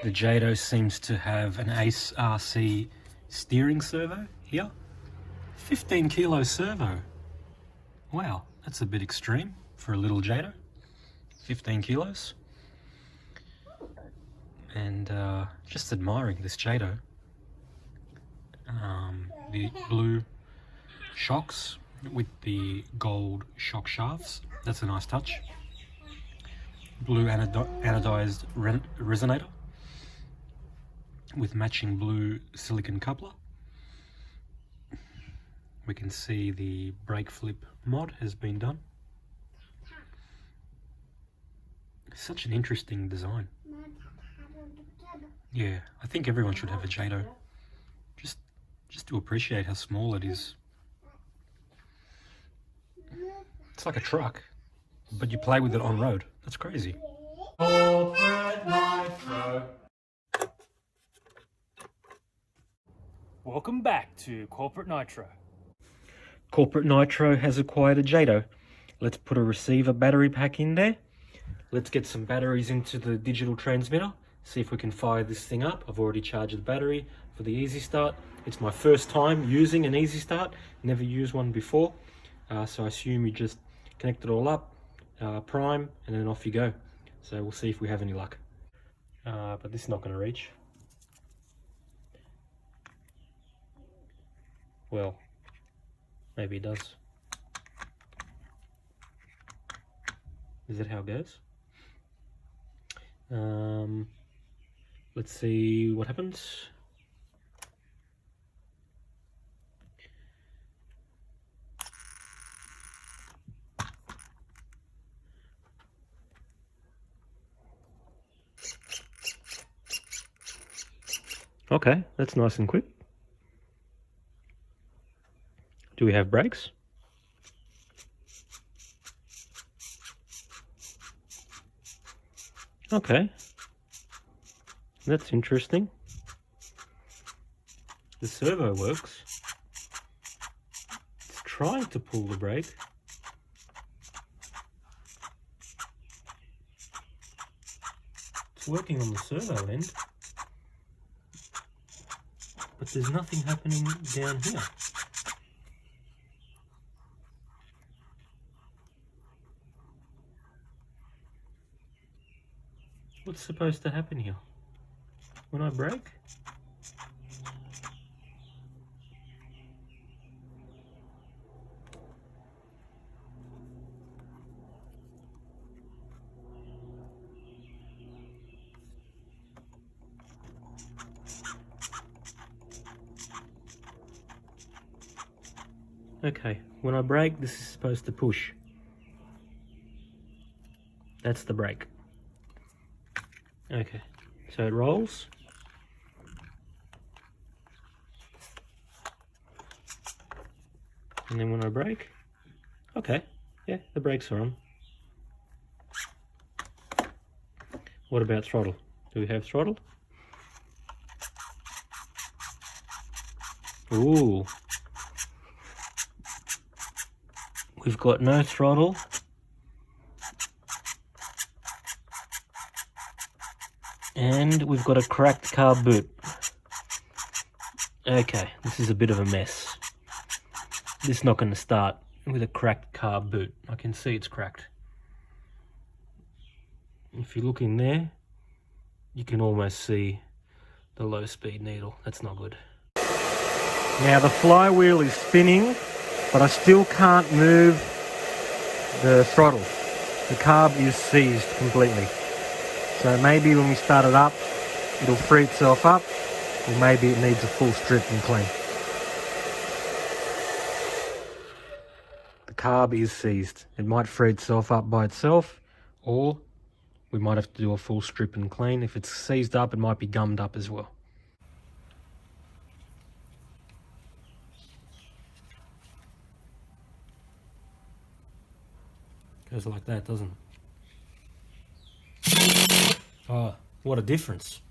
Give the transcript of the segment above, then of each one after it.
The Jato seems to have an Ace RC steering servo here. 15 kilo servo. Wow, that's a bit extreme for a little Jato. 15 kilos. And just admiring this Jato. The blue shocks with the gold shock shafts. That's a nice touch. Blue anodized resonator with matching blue silicon coupler. We can see the brake flip mod has been done. Such an interesting design. Yeah, I think everyone should have a Jato. Just to appreciate how small it is. It's like a truck, but you play with it on road. That's crazy. Corporate Nitro. Welcome back to Corporate Nitro. Corporate Nitro has acquired a Jato. Let's put a receiver battery pack in there. Let's get some batteries into the digital transmitter. See if we can fire this thing up. I've already charged the battery for the Easy Start. It's my first time using an Easy Start. Never used one before. So I assume you just connect it all up, prime, and then off you go. So we'll see if we have any luck. But this is not going to reach. Well, maybe it does. Is that how it goes? Let's see what happens. Okay, that's nice and quick. Do we have brakes? Okay, that's interesting. The servo works. It's trying to pull the brake. It's working on the servo end, but there's nothing happening down here. What's supposed to happen here? When I brake? Okay, when I brake, this is supposed to push. That's the brake. Okay, so it rolls. And then when I brake, okay, yeah, the brakes are on. What about throttle? Do we have throttle? Ooh. We've got no throttle. And we've got a cracked carb boot. Okay, this is a bit of a mess. This is not going to start with a cracked carb boot. I can see it's cracked. If you look in there, you can almost see the low speed needle. That's not good. Now the flywheel is spinning, but I still can't move the throttle. The carb is seized completely. So maybe when we start it up, it'll free itself up, or maybe it needs a full strip and clean. The carb is seized. It might free itself up by itself, or we might have to do a full strip and clean. If it's seized up, it might be gummed up as well. Goes like that, doesn't it? Oh, what a difference.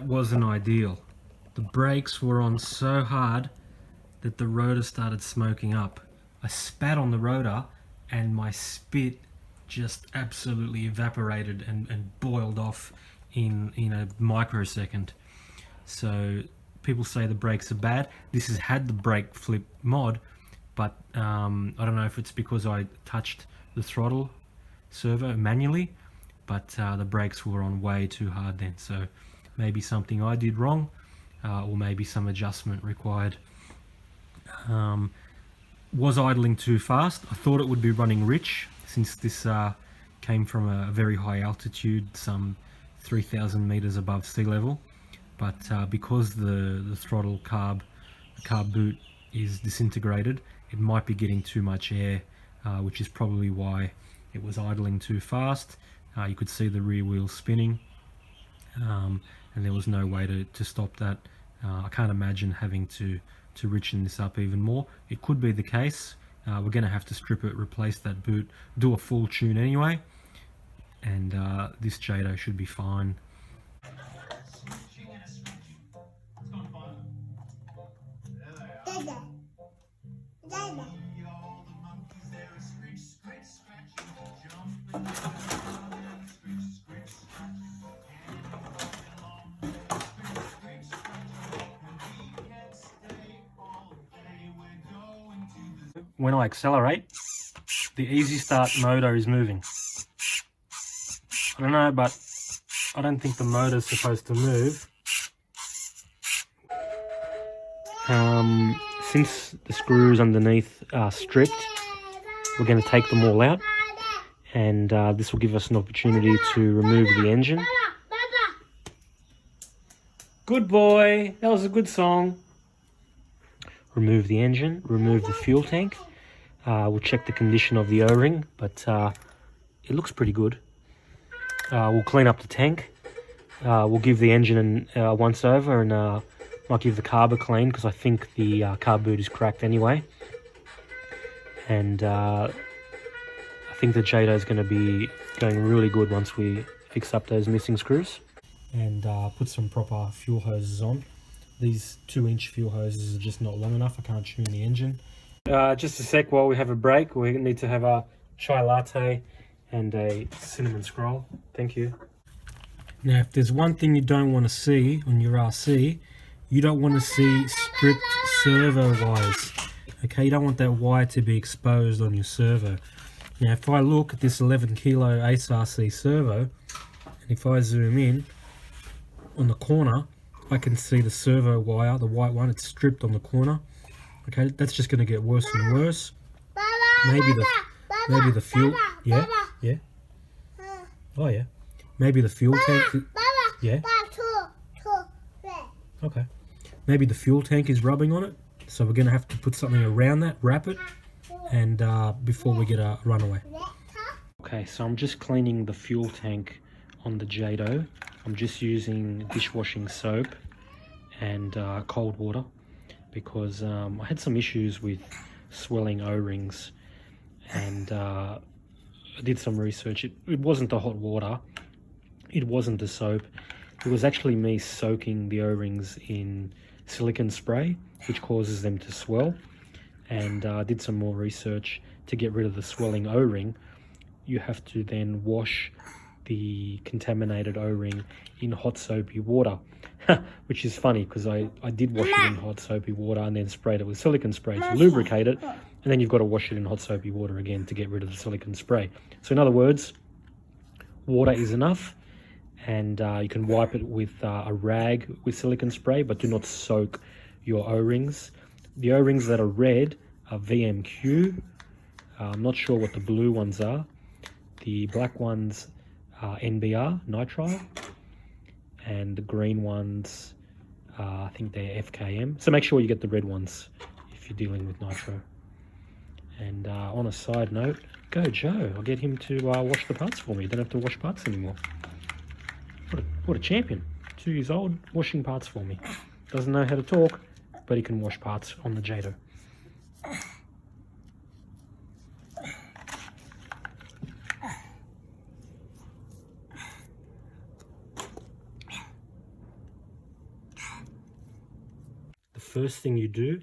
that wasn't ideal. The brakes were on so hard that the rotor started smoking up. I spat on the rotor and my spit just absolutely evaporated and boiled off in a microsecond. So people say the brakes are bad. This has had the brake flip mod, but I don't know if it's because I touched the throttle servo manually, but the brakes were on way too hard then. So maybe something I did wrong, or maybe some adjustment required. Was idling too fast. I thought it would be running rich since this came from a very high altitude, some 3,000 meters above sea level. But because the throttle carb, the carb boot is disintegrated, it might be getting too much air, which is probably why it was idling too fast. You could see the rear wheel spinning, and there was no way to stop that. I can't imagine having to richen this up even more. It could be the case. We're going to have to strip it, replace that boot, do a full tune anyway, and this Jato should be fine. When I accelerate, the easy start motor is moving. I don't know, but I don't think the motor's supposed to move. Since the screws underneath are stripped, we're going to take them all out, and this will give us an opportunity to remove the engine. Good boy, that was a good song. Remove the engine, remove the fuel tank. We'll check the condition of the O-ring, but it looks pretty good. We'll clean up the tank. We'll give the engine a once over, and might give the carb a clean because I think the carb boot is cracked anyway. And I think the Jato is going to be going really good once we fix up those missing screws. And put some proper fuel hoses on. These 2-inch fuel hoses are just not long enough. I can't tune the engine. Just a sec while we have a break. We need to have a chai latte and a cinnamon scroll. Thank you. Now, if there's one thing you don't want to see on your RC, you don't want to see stripped servo wires. Okay, you don't want that wire to be exposed on your servo. Now, if I look at this 11 kilo Ace RC servo, and if I zoom in on the corner, I can see the servo wire, the white one, it's stripped on the corner. Okay, that's just going to get worse and worse. Maybe the fuel, yeah. Oh yeah, maybe the fuel tank, yeah. Okay, maybe the fuel tank is rubbing on it, so we're going to have to put something around that, wrap it, and before we get a runaway. Okay, so I'm just cleaning the fuel tank on the Jato. I'm just using dishwashing soap and cold water because I had some issues with swelling O-rings, and I did some research. It wasn't the hot water, it wasn't the soap, it was actually me soaking the O-rings in silicone spray, which causes them to swell. And I did some more research. To get rid of the swelling O-ring, you have to then wash the contaminated O-ring in hot soapy water. Which is funny because I did wash it in hot soapy water and then sprayed it with silicone spray to lubricate it, and then you've got to wash it in hot soapy water again to get rid of the silicone spray. So in other words, water is enough, and you can wipe it with a rag with silicone spray, but do not soak your O-rings. The O-rings that are red are VMQ. I'm not sure what the blue ones are. The black ones are NBR, nitrile. And the green ones, I think they're FKM. So make sure you get the red ones if you're dealing with nitro. And on a side note, go Joe. I'll get him to wash the parts for me. Don't have to wash parts anymore. What a champion. 2 years old, washing parts for me. Doesn't know how to talk, but he can wash parts on the Jato. first thing you do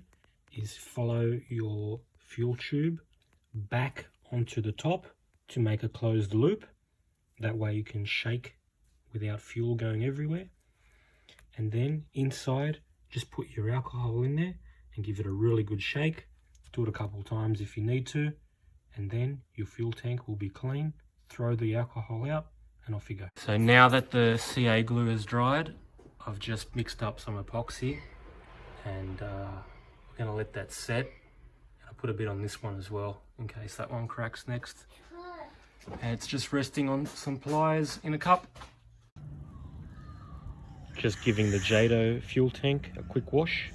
is follow your fuel tube back onto the top to make a closed loop. That way you can shake without fuel going everywhere. And then inside, just put your alcohol in there and give it a really good shake. Do it a couple of times if you need to, and then your fuel tank will be clean. Throw the alcohol out and off you go. So now that the CA glue has dried, I've just mixed up some epoxy, and we're going to let that set. I'll put a bit on this one as well in case that one cracks next. And it's just resting on some pliers in a cup. Just giving the Jato fuel tank a quick wash.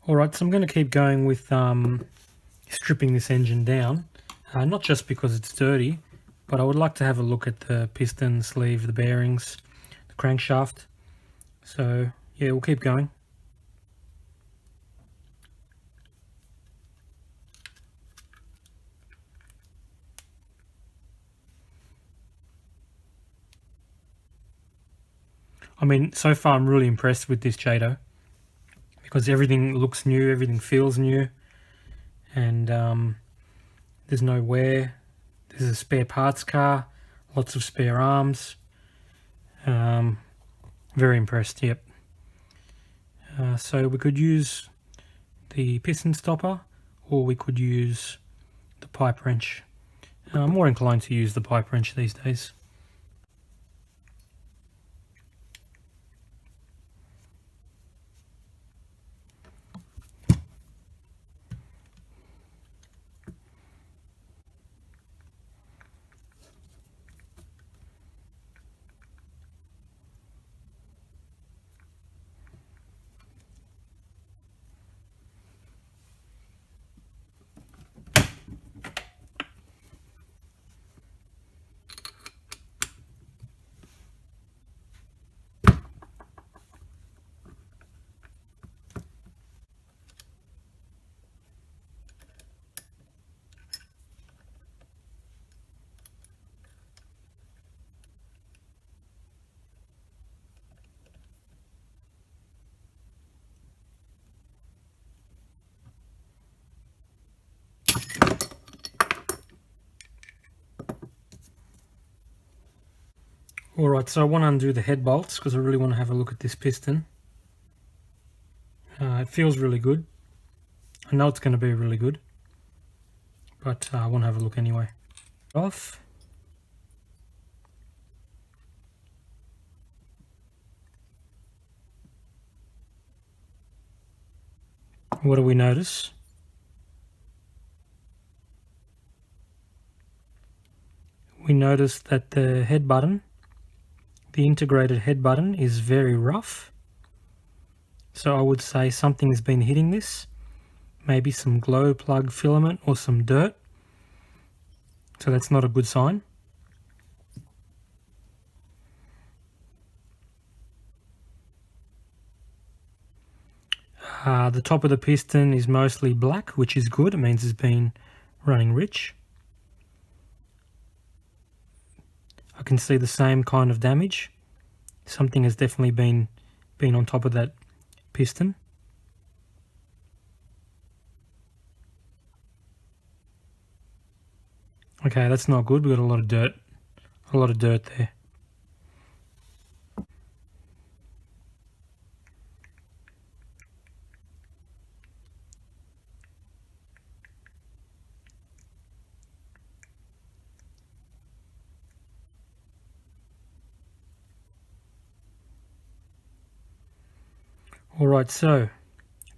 Alright, so I'm going to keep going with stripping this engine down, not just because it's dirty, but I would like to have a look at the piston, sleeve, the bearings, the crankshaft. So yeah, we'll keep going. I mean, so far I'm really impressed with this Jato, because everything looks new, everything feels new, and there's no wear. There's a spare parts car, lots of spare arms. Very impressed, yep. So we could use the piston stopper, or we could use the pipe wrench. I'm more inclined to use the pipe wrench these days. Alright, so I want to undo the head bolts because I really want to have a look at this piston. It feels really good. I know it's going to be really good, but I want to have a look anyway. Off. What do we notice? We notice that the head button, The integrated head button is very rough. So I would say something has been hitting this. Maybe some glow plug filament or some dirt. So that's not a good sign. The top of the piston is mostly black, which is good. It means it's been running rich. I can see the same kind of damage. Something has definitely been on top of that piston. Okay, that's not good. We've got a lot of dirt there. Alright, so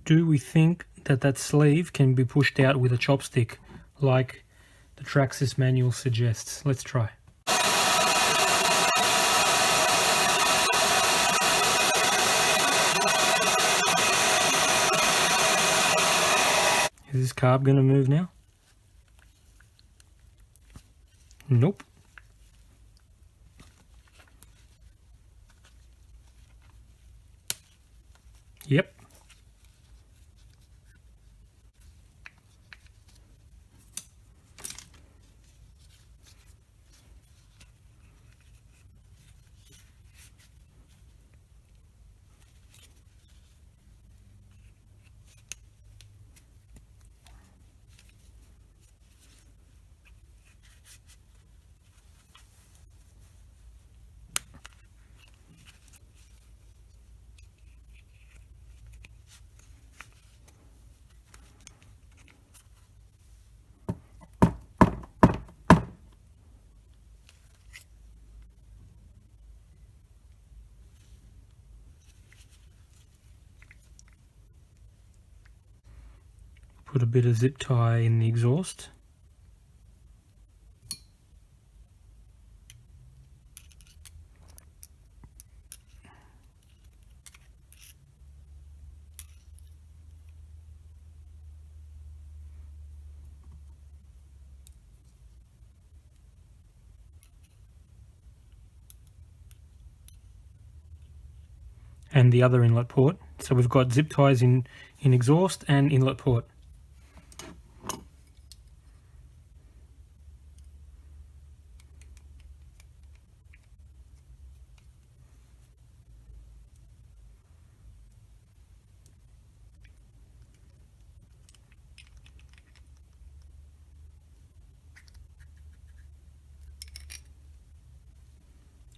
do we think that that sleeve can be pushed out with a chopstick like the Traxxas manual suggests? Let's try. Is this carb going to move now? Nope. Yep. Put a bit of zip tie in the exhaust. And the other inlet port. So we've got zip ties in exhaust and inlet port.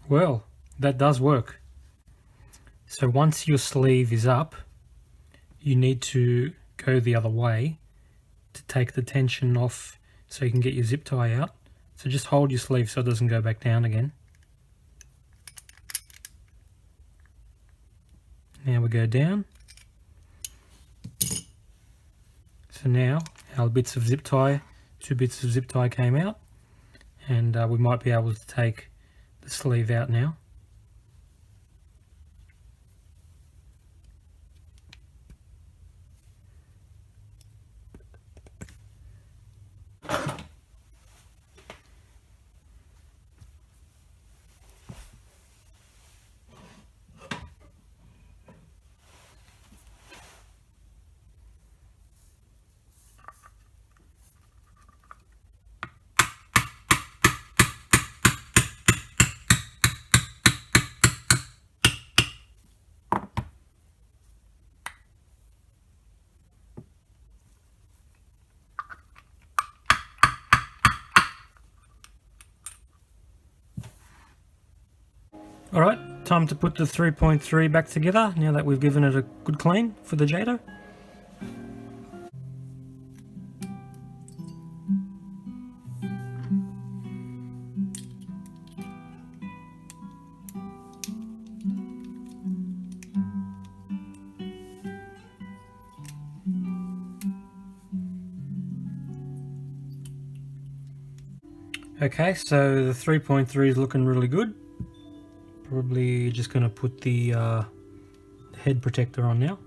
Well, that does work. So once your sleeve is up, you need to go the other way to take the tension off so you can get your zip tie out. So just hold your sleeve so it doesn't go back down again. Now we go down. So now our bits of zip tie, 2 bits of zip tie came out, and we might be able to take the sleeve out now. Alright, time to put the 3.3 back together now that we've given it a good clean for the Jato. Okay, so the 3.3 is looking really good. Probably just going to put the head protector on now.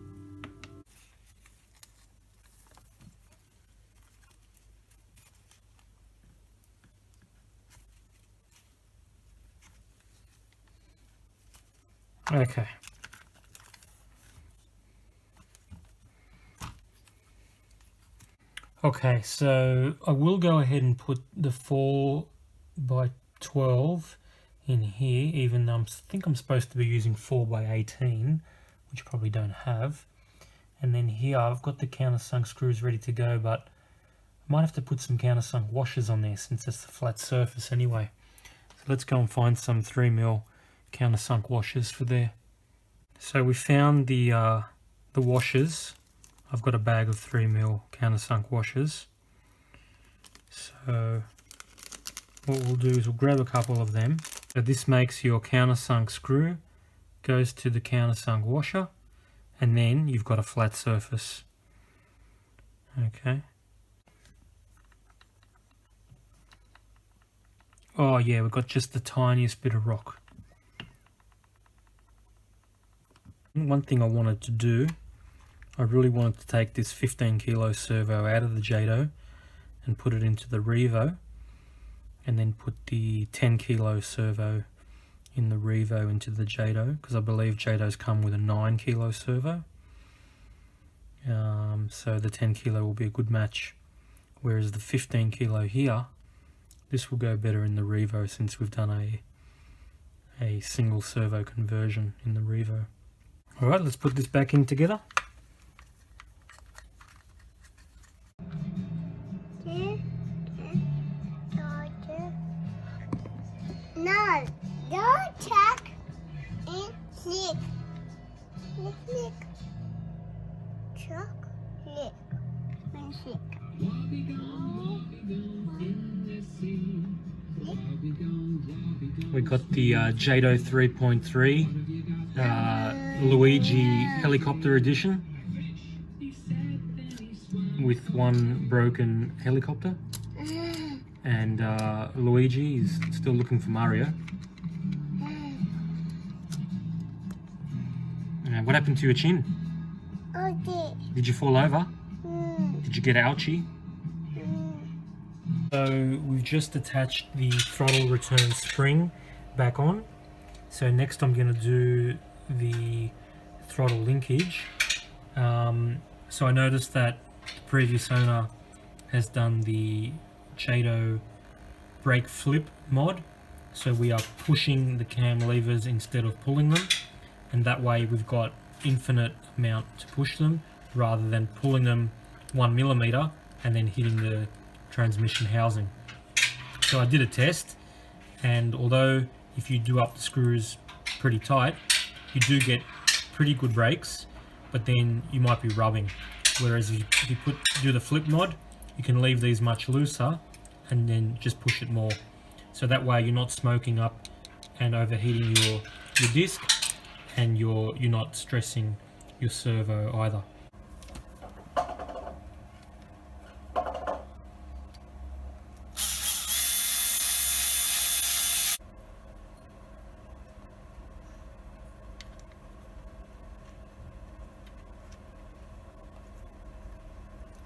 Okay. Okay, so I will go ahead and put the 4x12 in here, even though I think I'm supposed to be using 4x18, which I probably don't have. And then here I've got the countersunk screws ready to go, but I might have to put some countersunk washers on there since it's a flat surface anyway. So let's go and find some 3mm countersunk washers for there. So we found the washers. I've got a bag of 3mm countersunk washers. So what we'll do is we'll grab a couple of them. So this makes your countersunk screw, goes to the countersunk washer, and then you've got a flat surface. Okay. Oh yeah, we've got just the tiniest bit of rock. One thing I wanted to do, I really wanted to take this 15 kilo servo out of the Jato and put it into the Revo, and then put the 10 kilo servo in the Revo into the Jato, because I believe Jatos come with a 9 kilo servo. So the 10 kilo will be a good match, whereas the 15 kilo here, this will go better in the Revo since we've done a single servo conversion in the Revo. Alright, let's put this back in together. No, don't check and click. Click. Chuck, click. And click. We got the Jato 3.3 Luigi helicopter edition with one broken helicopter, and Luigi is still looking for Mario. What happened to your chin? Okay. Did you fall over? Did you get ouchy? So we've just attached the throttle return spring back on. So next I'm going to do the throttle linkage. So I noticed that the previous owner has done the Jato brake flip mod. So we are pushing the cam levers instead of pulling them. And that way we've got infinite amount to push them rather than pulling them 1mm and then hitting the transmission housing. So I did a test, and although if you do up the screws pretty tight, you do get pretty good brakes, but then you might be rubbing. Whereas if you do the flip mod, you can leave these much looser and then just push it more. So that way you're not smoking up and overheating your disc, and you're not stressing your servo either.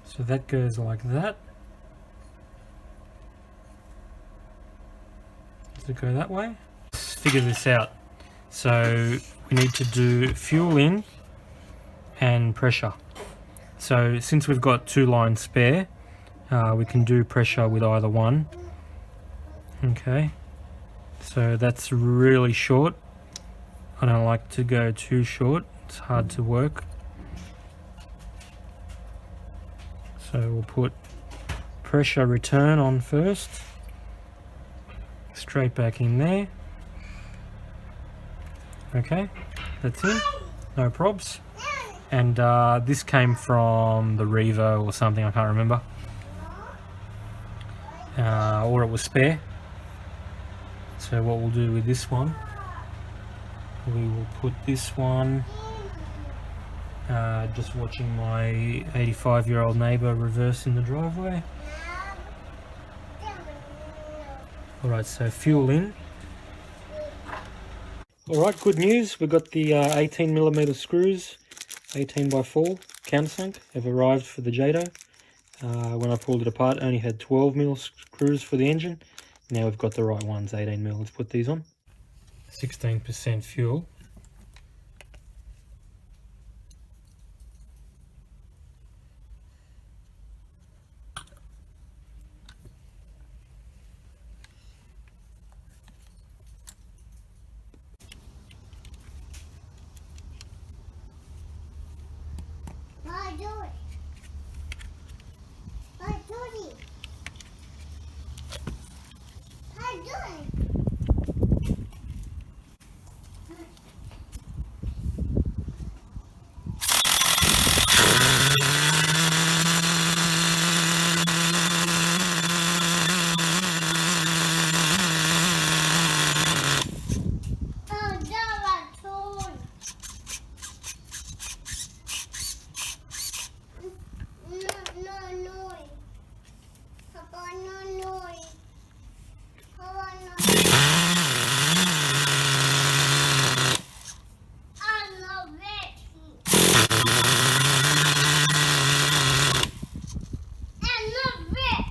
So that goes like that. Does it go that way? Let's figure this out. So we need to do fuel in and pressure. So since we've got 2 lines spare, we can do pressure with either one. Okay, so that's really short. I don't like to go too short, it's hard to work. So we'll put pressure return on first, straight back in there. Okay, that's in, no probs. And this came from the Revo or something, I can't remember. Or it was spare. So what we'll do with this one, we will put this one, just watching my 85-year-old neighbour reverse in the driveway. Alright, so fuel in. Alright, good news. We've got the 18mm screws, 18x4 countersunk, have arrived for the Jato. When I pulled it apart, it only had 12mm screws for the engine. Now we've got the right ones, 18mm. Let's put these on. 16% fuel. I do it. I do it. I do it. Oh, Jato 3. No noise. Papa, no noise. Papa, no noise. I love it. I love it.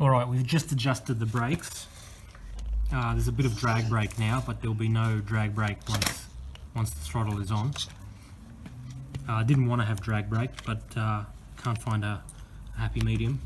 Alright, we've just adjusted the brakes. There's a bit of drag brake now, but there'll be no drag brake once the throttle is on. I didn't want to have drag brake, but can't find a happy medium.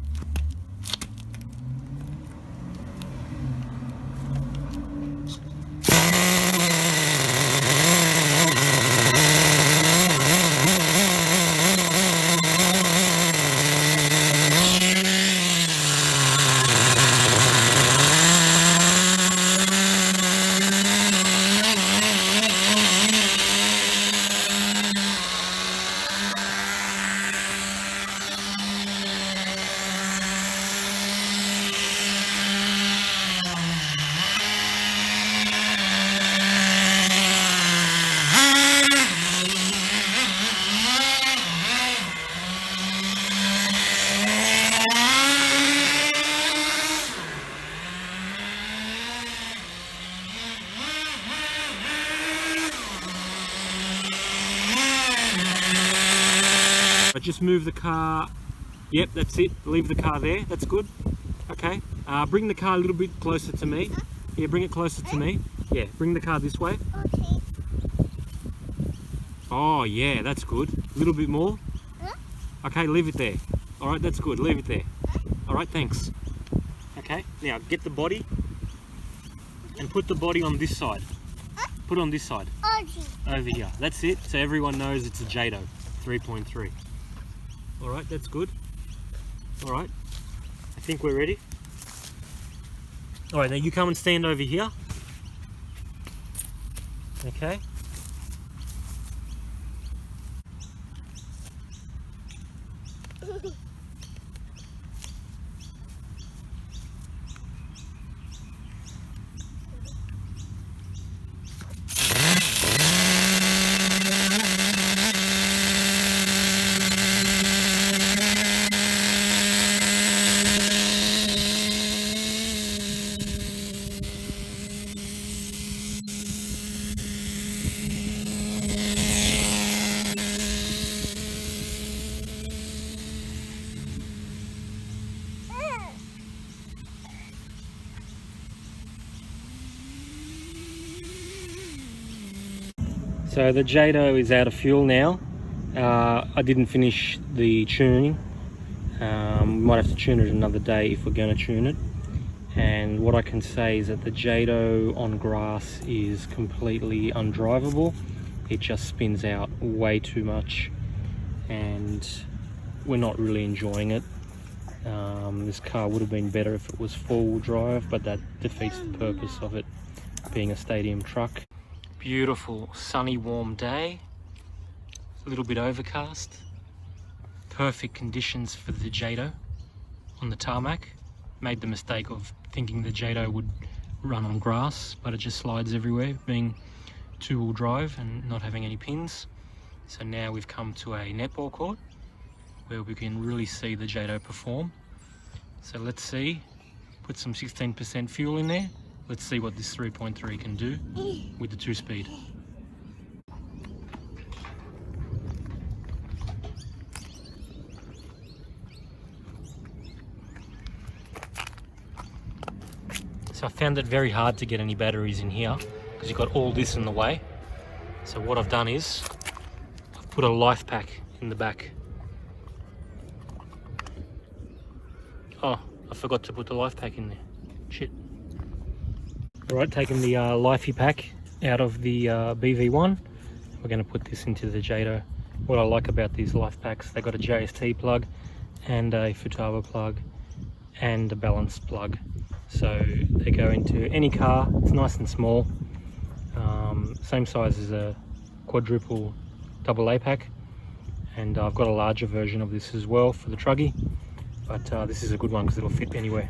But just move the car. Yep, that's it. Leave the car there. That's good. Okay. Bring the car a little bit closer to me. Yeah, bring it closer to me. Yeah, bring the car this way. Okay. Oh, yeah, that's good. A little bit more. Okay, leave it there. All right, that's good. Leave it there. All right, thanks. Okay, now get the body and put the body on this side. Put it on this side. Okay. Over here. That's it. So everyone knows it's a Jato 3.3. All right, that's good. All right, I think we're ready. All right, now you come and stand over here. Okay. So the Jato is out of fuel now. I didn't finish the tuning. Might have to tune it another day if we're going to tune it. And what I can say is that the Jato on grass is completely undrivable. It just spins out way too much and we're not really enjoying it. This car would have been better if it was four-wheel drive, but that defeats the purpose of it being a stadium truck. Beautiful sunny warm day, a little bit overcast, perfect conditions for the Jato on the tarmac. Made the mistake of thinking the Jato would run on grass, but it just slides everywhere, being two-wheel drive and not having any pins. So now we've come to a netball court where we can really see the Jato perform. So let's see, put some 16% fuel in there. Let's see what this 3.3 can do with the 2-speed. So I found it very hard to get any batteries in here because you've got all this in the way. So what I've done is I've put a life pack in the back. Oh, I forgot to put the life pack in there. Shit. Alright, taking the lifey pack out of the BV1. We're going to put this into the Jato. What I like about these life packs, they've got a JST plug and a Futaba plug and a balance plug. So they go into any car. It's nice and small. Same size as a quadruple AA pack. And I've got a larger version of this as well for the truggy. But this is a good one because it'll fit anywhere.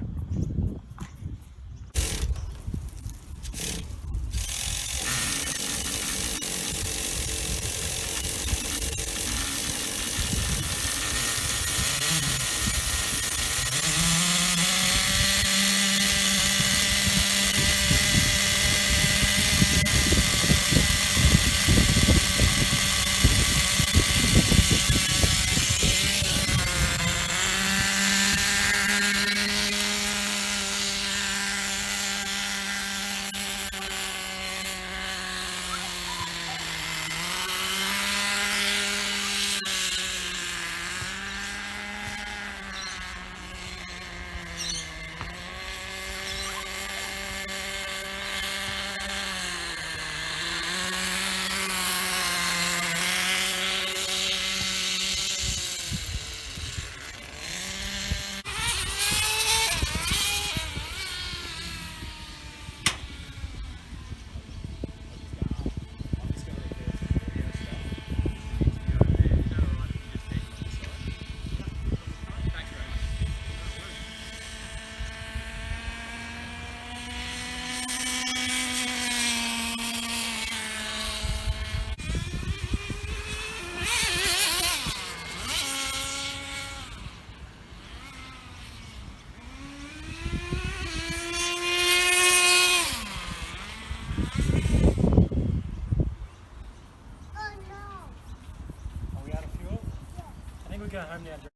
Oh no. Are we out of fuel? I think we go home now.